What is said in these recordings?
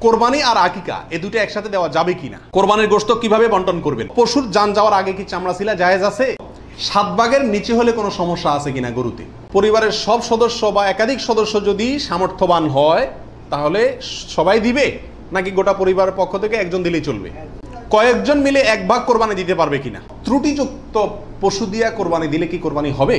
কোরবানি আর আকিকা এই দুটো একসাথে দেওয়া যাবে কিনা, কোরবানির গোশত কিভাবে বন্টন করবেন, পশুর জান যাওয়ার আগে কি চামড়া ছিলা জায়েজ আছে, 7 ভাগের নিচে হলে কোনো সমস্যা আছে কিনা গরুতে, পরিবারের সব সদস্য বা একাধিক সদস্য যদি সামর্থ্যবান হয় তাহলে সবাই দিবে নাকি গোটা পরিবারের পক্ষ থেকে একজন দিলেই চলবে, কয়েকজন মিলে 1 ভাগ কোরবানি দিতে পারবে কিনা, ত্রুটিযুক্ত পশু দিয়া কোরবানি দিলে কি কোরবানি হবে,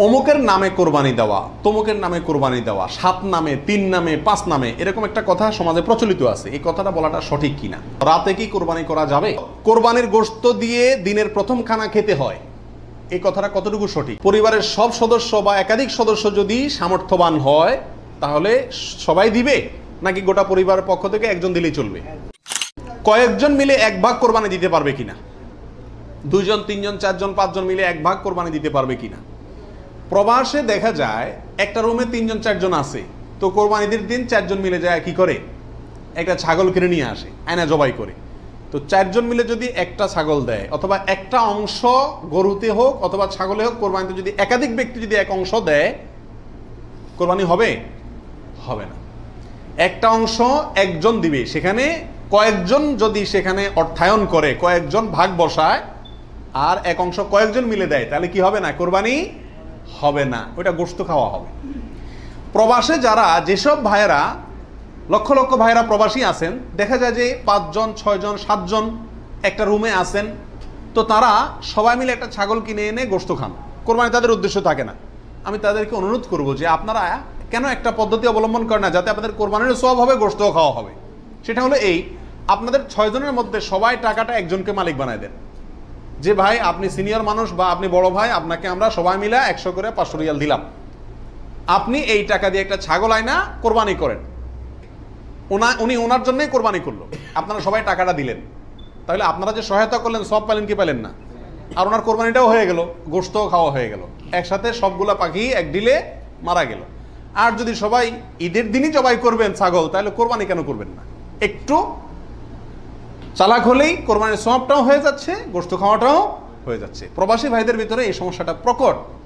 অমুকের নামে কোরবানি দেওয়া, তমুকের নামে কোরবানি দেওয়া, 7 নামে, 3 নামে, 5 নামে, এরকম একটা কথা সমাজে প্রচলিত আছে। এই কথাটা বলাটা সঠিক কিনা, রাতে কি কোরবানি করা যাবে, কোরবানির গোশত দিয়ে দিনের প্রথম খানা খেতে হয়, এই কথাটা কতটুকু সঠিক, পরিবারের সব সদস্য বা একাধিক সদস্য যদি সামর্থ্যবান হয় তাহলে সবাই দিবে নাকি গোটা পরিবারের পক্ষ থেকে একজন দিলেই চলবে, কয়েকজন মিলে 1 ভাগ কোরবানি দিতে পারবে কিনা, 2 জন 3 জন 4 জন 5 জন মিলে 1 ভাগ কোরবানি দিতে পারবে কিনা। প্রবাসে দেখা যায় একটা রুমে 3 জন 4 জন আছে, তো কোরবানিদের দিন 4 জন মিলে যায় কি করে, একটা ছাগল কিনে নিয়ে আসে, আয়না জবাই করে। তো 4 জন মিলে যদি একটা ছাগল দেয় অথবা একটা অংশ গরুতে হোক অথবা ছাগলে হোক, কোরবানিতে যদি একাধিক ব্যক্তি যদি এক অংশ দেয় কোরবানি হবে, হবে না। একটা অংশ একজন দিবে, সেখানে কয়েকজন যদি সেখানে অর্থায়ন করে, কয়েকজন ভাগ বসায় আর এক অংশ কয়েকজন মিলে দেয় তাহলে কি হবে না, কোরবানি হবে না, ওটা গোশত খাওয়া হবে। প্রবাসে যারা যেসব ভাইয়েরা লক্ষ লক্ষ ভাইয়েরা প্রবাসী আছেন, দেখা যায় যে 5 জন 6 জন 7 জন একটা রুমে আছেন, তো তারা সবাই মিলে একটা ছাগল কিনে এনে গোশত খান, কোরবানি তাদের উদ্দেশ্য থাকে না। আমি তাদেরকে অনুরোধ করব যে আপনারা কেন একটা পদ্ধতি অবলম্বন করেন না যাতে আপনাদের কোরবানির সওয়াব হবে, গোশতও খাওয়া হবে। সেটা হলো এই, আপনাদের 6 জনের মধ্যে সবাই টাকাটা একজনকে মালিক বানায় দেন, যে ভাই আপনি সিনিয়র মানুষ বা আপনি বড় ভাই, আপনাকে আমরা সবাই মিলে 100 করে 500 রিয়াল দিলাম, আপনি এই টাকা দিয়ে একটা ছাগল আয়না কোরবানি করেন। উনি ওনার জন্যই কোরবানি করলো, আপনারা সবাই টাকাটা দিলেন, তাহলে আপনারা যে সহায়তা করলেন সব পেলেন কি পেলেন না, আর ওনার কোরবানিটাও হয়ে গেল, গোশতও খাওয়া হয়ে গেল, একসাথে সবগুলা পাখি এক ডিলে মারা গেল। আর যদি সবাই ঈদের দিনই জবাই করবেন ছাগল, তাহলে কোরবানি কেন করবেন না, একটু চালাক হলেই কোরবানির সওয়াবটাও হয়ে যাচ্ছে, গোশত খাওয়াটাও হয়ে যাচ্ছে। প্রবাসী ভাইদের ভিতরে এই সমস্যাটা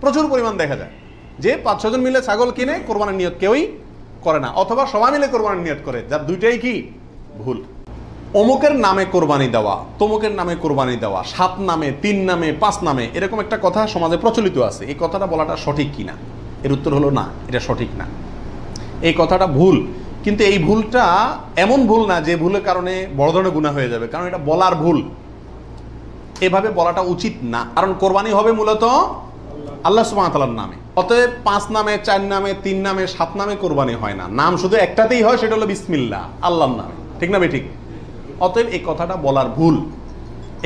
প্রচুর পরিমাণ দেখা যায়, যে 5-6 জন মিলে ছাগল কিনে কোরবানির নিয়ত কেউই করে না, অথবা সবাই মিলে কোরবানির নিয়ত করে, যার দুইটাই কি ভুল। অমুকের নামে কোরবানি দেওয়া, তমুকের নামে কোরবানি দেওয়া, 7 নামে, 3 নামে, 5 নামে, এরকম একটা কথা সমাজে প্রচলিত আছে। এই কথাটা বলাটা সঠিক কিনা, এর উত্তর হলো না, এটা সঠিক না, এই কথাটা ভুল। কিন্তু এই ভুলটা এমন ভুল না যে ভুলের কারণে বড় ধরনের গুনাহ হয়ে যাবে, কারণ এটা বলার ভুল, এভাবে বলাটা উচিত না। কারণ কোরবানি হবে মূলত আল্লাহ সুবহানাহু ওয়া তাআলার নামে, অতএব 5 নামে, 4 নামে, 3 নামে, 7 নামে কোরবানি হয় না, নাম শুধু একটাতেই হয়, সেটা হলো বিসমিল্লাহ, আল্লাহর নামে, ঠিক না ঠিক? অতএব এই কথাটা বলার ভুল।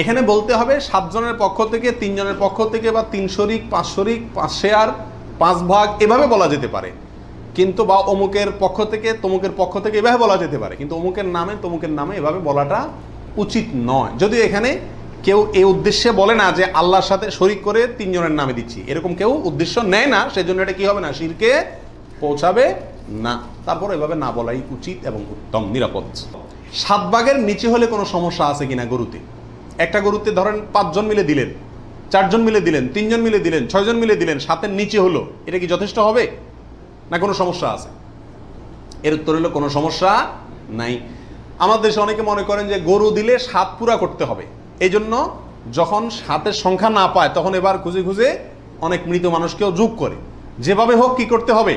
এখানে বলতে হবে 7 জনের পক্ষ থেকে, 3 জনের পক্ষ থেকে, বা 3 শরিক, 5 শরিক, 5 শেয়ার, 5 ভাগ, এভাবে বলা যেতে পারে। কিন্তু বা অমুকের পক্ষ থেকে, তমুকের পক্ষ থেকে, এভাবে বলা যেতে পারে, কিন্তু অমুকের নামে, তমুকের নামে এভাবে বলাটা উচিত নয়। যদিও এখানে কেউ এই উদ্দেশ্যে বলে না যে আল্লাহর সাথে শরিক করে 3 জনের নামে দিচ্ছি, এরকম কেউ উদ্দেশ্য নেয় না, সেজন্য এটা কি হবে না, শিরকে পৌঁছাবে না। তারপর এভাবে না বলাই উচিত এবং উত্তম, নিরাপদ। 7 ভাগের নিচে হলে কোনো সমস্যা আছে কিনা গরুতে, একটা গরুতে ধরেন 5 জন মিলে দিলেন, 4 জন মিলে দিলেন, 3 জন মিলে দিলেন, 6 জন মিলে দিলেন, 7-এর নিচে হলো, এটা কি যথেষ্ট হবে না কোনো সমস্যা আছে? এর উত্তর হলো কোনো সমস্যা নাই। আমাদের দেশে অনেকে মনে করেন যে গরু দিলে 7 পুরা করতে হবে, এই জন্য যখন 7-এর সংখ্যা না পায় তখন এবার খুঁজে খুঁজে অনেক মৃত মানুষকেও যোগ করে, যেভাবে হোক কি করতে হবে,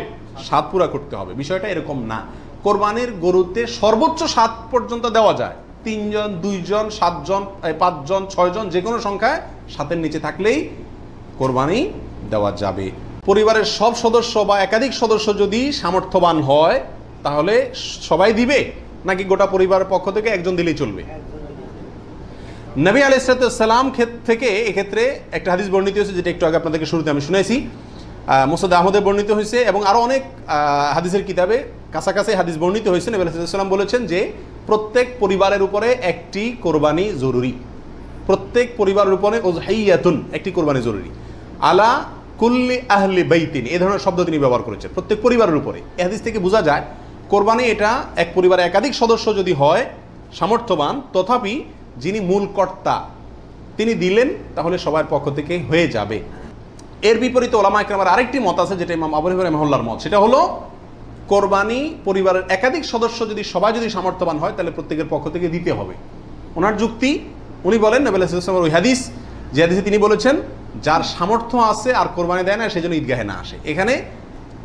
7 পুরা করতে হবে। বিষয়টা এরকম না। কোরবানির গরুতে সর্বোচ্চ 7 পর্যন্ত দেওয়া যায়, 3 জন, 2 জন, 7 জন, 5 জন, 6 জন, যে কোনো সংখ্যায় 7-এর নিচে থাকলেই কোরবানি দেওয়া যাবে। পরিবারের সব সদস্য বা একাধিক সদস্য যদি সামর্থ্যবান হয় তাহলে সবাই দিবে নাকি গোটা পরিবারের পক্ষ থেকে একজন দিলেই চলবে? নবী আলাইহিস সালাম থেকে এক্ষেত্রে একটা হাদিস বর্ণিত হয়েছে, যেটা একটু আগে আপনাদেরকে শুরুতে আমি শুনেছি, মুসনাদ আহমদে বর্ণিত হয়েছে এবং আরও অনেক হাদিসের কিতাবে কাছাকাছি হাদিস বর্ণিত হয়েছে। নবী আলাইহিস সালাম বলেছেন যে প্রত্যেক পরিবারের উপরে একটি কোরবানি জরুরি, প্রত্যেক পরিবারের উপরে উযহিয়াতুন, একটি কোরবানি জরুরি, আলা কুল্লি আহলি বাইতিন, এই ধরনের শব্দ তিনি ব্যবহার করেছেন, প্রত্যেক পরিবারের উপরে। এই হাদিস থেকে বোঝা যায় কোরবানি এটা এক পরিবারে একাধিক সদস্য যদি হয় সামর্থ্যবান, তথাপি যিনি মূল কর্তা তিনি দিলেন তাহলে সবার পক্ষ থেকে হয়ে যাবে। এর বিপরীতে ওলামা ইকরামের আরেকটি মত আছে, যেটা ইমাম আবু হানিফা রাহিমাহুল্লাহর মত, সেটা হলো কোরবানি পরিবারের একাধিক সদস্য যদি সবাই যদি সামর্থ্যবান হয় তাহলে প্রত্যেকের পক্ষ থেকে দিতে হবে। ওনার যুক্তি, উনি বলেন নবী সাল্লাল্লাহু আলাইহি ওয়াসাল্লামের ওই হাদিস, যে হাদিসে তিনি বলেছেন যার সামর্থ্য আছে আর কোরবানি দেয় না সেজন্য ঈদগাহে না আসে।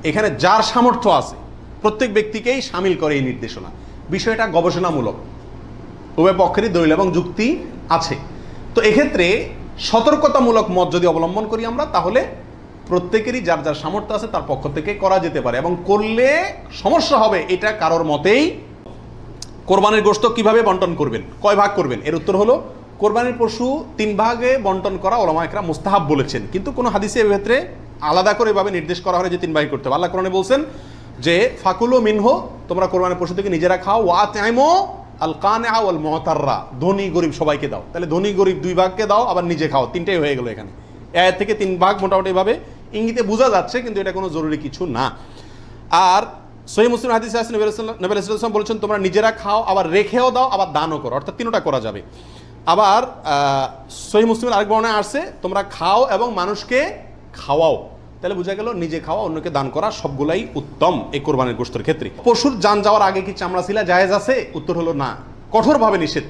এখানে যার সামর্থ্য আছে প্রত্যেক ব্যক্তিকেই শামিল করে এই নির্দেশনা। বিষয়টা গবেষণামূলক, উভয় পক্ষেরই দলিল এবং যুক্তি আছে। তো এক্ষেত্রে সতর্কতামূলক মত যদি অবলম্বন করি আমরা, তাহলে প্রত্যেকেরই যার যার সামর্থ্য আছে তার পক্ষ থেকে করা যেতে পারে, এবং করলে সমস্যা হবে এটা কারোর মতেই। কোরবানির গোশত কিভাবে বন্টন করবেন, কয় ভাগ করবেন, এর উত্তর হলো কোরবানির পশু 3 ভাগে বন্টন করা ওলামা একরাম মুস্তাহাব বলেছেন, কিন্তু কোনো হাদিসে এর ক্ষেত্রে আলাদা করে এভাবে নির্দেশ করা হয় যে 3 ভাগে করতে হবে। আল্লাহ কোরআনে বলছেন যে ফাকুলু মিনহু, তোমরা কোরবানির পশু থেকে নিজেরা খাও, ওয়া আতইমু আল কানিআ ওয়াল মুতাররা, ধনী গরিব সবাইকে দাও। তাহলে ধনী গরিব 2 ভাগকে দাও, আবার নিজে খাও, 3টাই হয়ে গেল। এখানে আয়াত থেকে 3 ভাগ মোটামুটি এভাবে ইঙ্গিতে বোঝা যাচ্ছে, কিন্তু এটা কোনো জরুরি কিছু না। আর সহিহ মুসলিম হাদিসে আছে নবী সাল্লাল্লাহু আলাইহি ওয়াসাল্লাম বলেছেন তোমরা নিজেরা খাও, আবার রেখেও দাও, আবার দানও করো, অর্থাৎ 3টা করা যাবে। আবার সহিহ মুসলিমের আরেক বর্ণনায় আসছে তোমরা খাও এবং মানুষকে খাওয়াও। তাহলে বোঝা গেল নিজে খাওয়া অন্যকে দান করা সবগুলাই উত্তম এই কোরবানির গোশতের ক্ষেত্রে। পশুর জান যাওয়ার আগে কি চামড়া ছিলা জায়েজ আছে? উত্তর হলো না, কঠোরভাবে নিষেধ।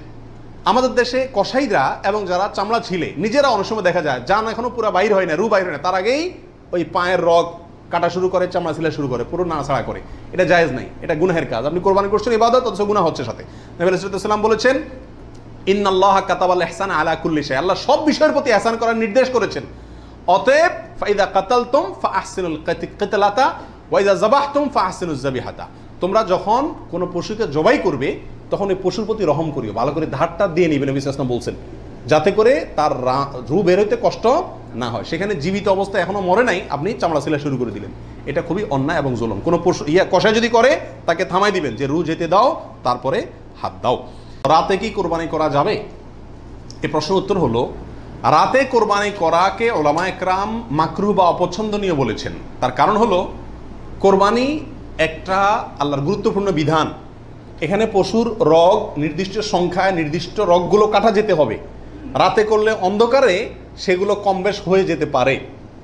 আমাদের দেশে কসাইরা এবং যারা চামড়া ছিলে নিজেরা অনেক সময় দেখা যায় জান এখনো পুরো বাইর হয় না, রু বাইর হয় না, তার আগেই ওই পায়ের রগ কাটা শুরু করে, চামড়া ছিলা শুরু করে, পুরো নাড়াছাড়া করে। এটা জায়েজ নাই, এটা গুনাহের কাজ। আপনি কোরবানি করছেন ইবাদত, অথচ গুনাহ হচ্ছে সাথে। নবী সাল্লাল্লাহু আলাইহি ওয়াসাল্লাম বলেছেন ইন্নাল্লাহা কাতাবাল ইহসান আলা কুল্লি শাই, আল্লাহ সব বিষয়ের প্রতি ইহসান করার নির্দেশ করেছেন। অতএব ফাইদা কাতালতুম ফাআহসিনুল কিতলাতা ওয়া ইযা যাবাহতুম ফাআহসিনুজ যাবিহাতা, তোমরা যখন কোনো পশুকে জবাই করবে তখন ওই পশুর প্রতি রহম করিও, ভালো করে ধারটা দিয়ে নিবে। নবী সাল্লাল্লাহু আলাইহি ওয়াসাল্লাম বলছেন যাতে করে তার রূহ বের হইতে কষ্ট না হয়। সেখানে জীবিত অবস্থায় এখনো মরে নাই, আপনি চামড়া ছিলা শুরু করে দিলেন, এটা খুবই অন্যায় এবং জুলুম। কোনো পশু কষাই যদি করে তাকে থামাই দিবেন যে রূহ যেতে দাও, তারপরে হাত দাও। রাতে কি কোরবানি করা যাবে? এই প্রশ্নের উত্তর হলো রাতে কোরবানি করাকে ওলামা একরাম মাকরুহ বা অপছন্দনীয় বলেছেন। তার কারণ হলো কোরবানি একটা আল্লাহর গুরুত্বপূর্ণ বিধান। এখানে পশুর রগ নির্দিষ্ট সংখ্যায় নির্দিষ্ট রগগুলো কাটা যেতে হবে। রাতে করলে অন্ধকারে সেগুলো কম বেশ হয়ে যেতে পারে,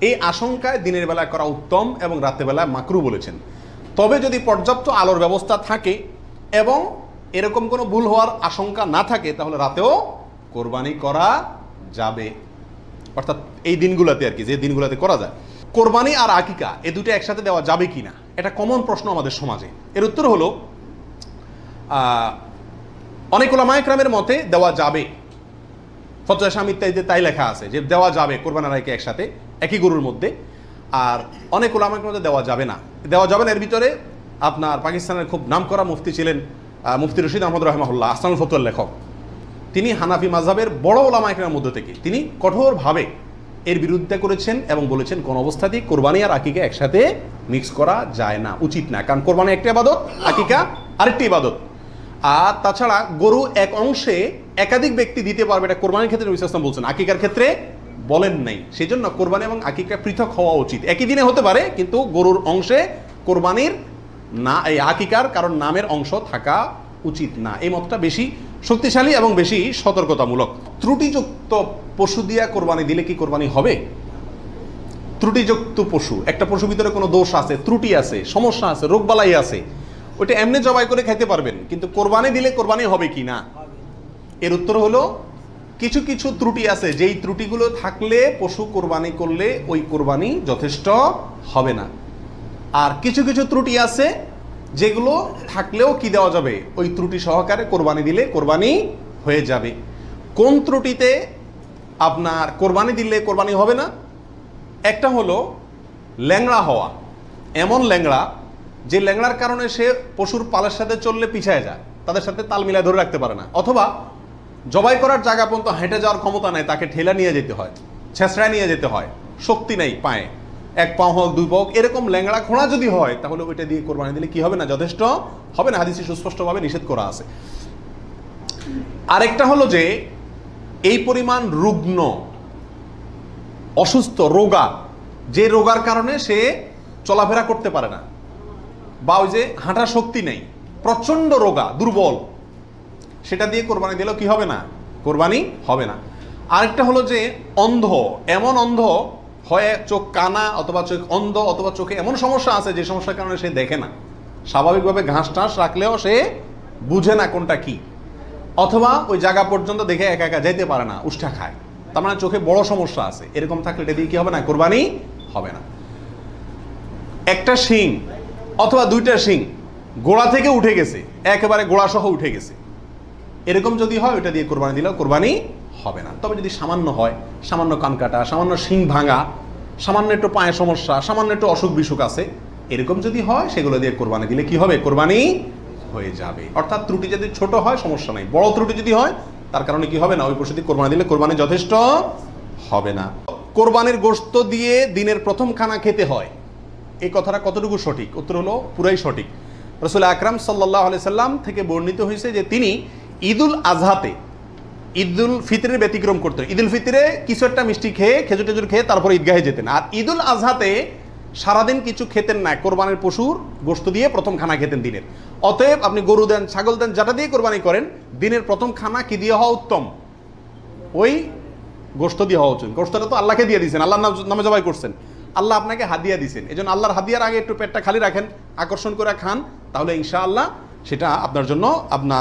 এই আশঙ্কায় দিনের বেলায় করা উত্তম এবং রাতের বেলায় মাকরুহ বলেছেন। তবে যদি পর্যাপ্ত আলোর ব্যবস্থা থাকে এবং এরকম কোনো ভুল হওয়ার আশঙ্কা না থাকে তাহলে রাতেও কোরবানি করা যাবে, অর্থাৎ এই দিনগুলোতে আর কি, যে দিনগুলোতে করা যায়। কোরবানি আর আকিকা এ দুটো একসাথে দেওয়া যাবে কিনা, এটা কমন প্রশ্ন আমাদের সমাজে। এর উত্তর হলো অনেক উলামা ইকরামের মতে দেওয়া যাবে, ফতোয়া শামী ইত্যাদিতে তাই লেখা আছে যে দেওয়া যাবে কোরবানি আর আকিকা একসাথে একই গরুর মধ্যে। আর অনেক উলামা ইকরামের মধ্যে দেওয়া যাবে না। এর ভিতরে আপনার পাকিস্তানের খুব নামকরা মুফতি ছিলেন মুফতি রশিদ আহমদ রাহিমাহুল্লাহ, আহসানুল ফতোয়ার লেখক। তিনি হানাফি মাযহাবের বড় উলামা ইকরামের মধ্যে থেকে তিনি কঠোরভাবে এর বিরুদ্ধে করেছেন এবং বলেছেন কোন অবস্থাতেই কোরবানি আর আকিকা একসাথে মিক্স করা যায় না, উচিত না। কারণ কোরবানি একটা ইবাদত, আকিকা আরেকটি ইবাদত। আর তাছাড়া গরু এক অংশে একাধিক ব্যক্তি দিতে পারবে, এটা কোরবানির ক্ষেত্রে নবী সাল্লাল্লাহু আলাইহি ওয়াসাল্লাম বলছেন, আকিকার ক্ষেত্রে বলেন নাই। সেজন্য কোরবানি এবং আকিকা পৃথক হওয়া উচিত। একই দিনে হতে পারে কিন্তু গরুর অংশে কোরবানির না, এই আকিকার কারণ নামের অংশ থাকা উচিত না। এই মতটা বেশি শক্তিশালী এবং বেশি সতর্কতামূলক। ত্রুটিযুক্ত পশু দিয়া কোরবানি দিলে কি কোরবানি হবে? ত্রুটিযুক্ত পশু, একটা পশুর ভিতরে কোনো দোষ আছে, ত্রুটি আছে, সমস্যা আছে, রোগবালাই আছে, ওইটা এমনি জবাই করে খাইতে পারবেন, কিন্তু কোরবানি দিলে কোরবানি হবে কি না? এর উত্তর হলো কিছু কিছু ত্রুটি আছে, যেই ত্রুটিগুলো থাকলে পশু কোরবানি করলে ওই কোরবানি যথেষ্ট হবে না। আর কিছু কিছু ত্রুটি আছে যেগুলো থাকলেও কি দেওয়া যাবে, ওই ত্রুটি সহকারে কোরবানি দিলে কোরবানি হয়ে যাবে। কোন ত্রুটিতে আপনার কোরবানি দিলে কোরবানি হবে না? একটা হলো ল্যাংড়া হওয়া, এমন ল্যাংড়া যে ল্যাংড়ার কারণে সে পশুর পালের সাথে চললে পিছায় যায়, তাদের সাথে তাল মিলায় ধরে রাখতে পারে না, অথবা জবাই করার জায়গা পর্যন্ত হেঁটে যাওয়ার ক্ষমতা নেই, তাকে ঠেলা নিয়ে যেতে হয়, ছেঁচড়ায় নিয়ে যেতে হয়, শক্তি নেই পায়ে, 1 পা হোক 2 পা হোক, এরকম ল্যাংড়া খোঁড়া যদি হয় তাহলে ওইটা দিয়ে কোরবানি দিলে কি হবে না, যথেষ্ট হবে না, হাদিসে সুস্পষ্টভাবে নিষেধ করা আছে। আরেকটা হলো যে এই পরিমাণ রুগ্ন, অসুস্থ, রোগা, যে রোগার কারণে সে চলাফেরা করতে পারে না, বা ওই যে হাঁটার শক্তি নেই, প্রচন্ড রোগা, দুর্বল, সেটা দিয়ে কোরবানি দিলেও কি হবে না, কোরবানি হবে না। আরেকটা হলো যে অন্ধ, এমন অন্ধ হয় চোখ কানা অথবা চোখ অন্ধ অথবা চোখে এমন সমস্যা আছে যে সমস্যার কারণে সে দেখে না, স্বাভাবিকভাবে ঘাস টাস রাখলেও সে বুঝে না কোনটা কি, অথবা ওই জায়গা পর্যন্ত দেখে একা একা যেতে পারে না, উষ্ঠা খায়, তার মানে চোখে বড় সমস্যা আছে। এরকম থাকলে এটা দিয়ে কি হবে না? কোরবানি হবে না। একটা শিং অথবা দুইটা শিং গোড়া থেকে উঠে গেছে, একেবারে গোড়া সহ উঠে গেছে, এরকম যদি হয় ওইটা দিয়ে কোরবানি দিলেও কোরবানি হবে না। তবে যদি সামান্য হয়, সামান্য কান কাটা, সামান্য শিং ভাঙা, সামান্য একটু পায়ে সমস্যা, সামান্য একটু অসুখ বিসুখ আছে, এরকম যদি হয় সেগুলো দিয়ে কোরবানি দিলে কি হবে? কোরবানি হয়ে যাবে। অর্থাৎ ত্রুটি যদি ছোট হয় সমস্যা নাই, বড় ত্রুটি যদি হয় তার কারণে কি হবে না? ওই পশু দিয়ে কোরবানি দিলে কোরবানি যথেষ্ট হবে না। কোরবানির গোশত দিয়ে দিনের প্রথম খানা খেতে হয়, এই কথাটা কতটুকু সঠিক? উত্তর হলো পুরাই সঠিক। রাসূল আকরাম সাল্লাল্লাহু আলাইহি সাল্লাম থেকে বর্ণিত হয়েছে যে তিনি ঈদুল আজহাতে, ঈদুল ফিতরের ব্যতিক্রম করতেন। ঈদুল ফিতরে কিছু একটা মিষ্টি খেয়ে, খেজুর টেজুর খেয়ে তারপরে ঈদগাহে যেতেন, আর ঈদুল আজহাতে সারাদিন কিছু খেতেন না, কোরবানির পশুর গোশত দিয়ে প্রথম খানা খেতেন দিনের। অতএব আপনি গরু দেন, ছাগল দেন, যেটা দিয়ে কোরবানি করেন, দিনের প্রথম খানা কি দিয়ে হওয়া উত্তম? ওই গোশত দিয়ে হওয়া উচিত। গোশতটা তো আল্লাহকে দিয়ে দিয়েছেন, আল্লাহর নামে জবাই করছেন, আল্লাহ আপনাকে হাদিয়া দিয়েছেন, এই জন্য আল্লাহর হাদিয়ার আগে একটু পেটটা খালি রাখেন, আকর্ষণ করে খান, তাহলে ইনশাআল্লাহ সেটা আপনার জন্য আপনার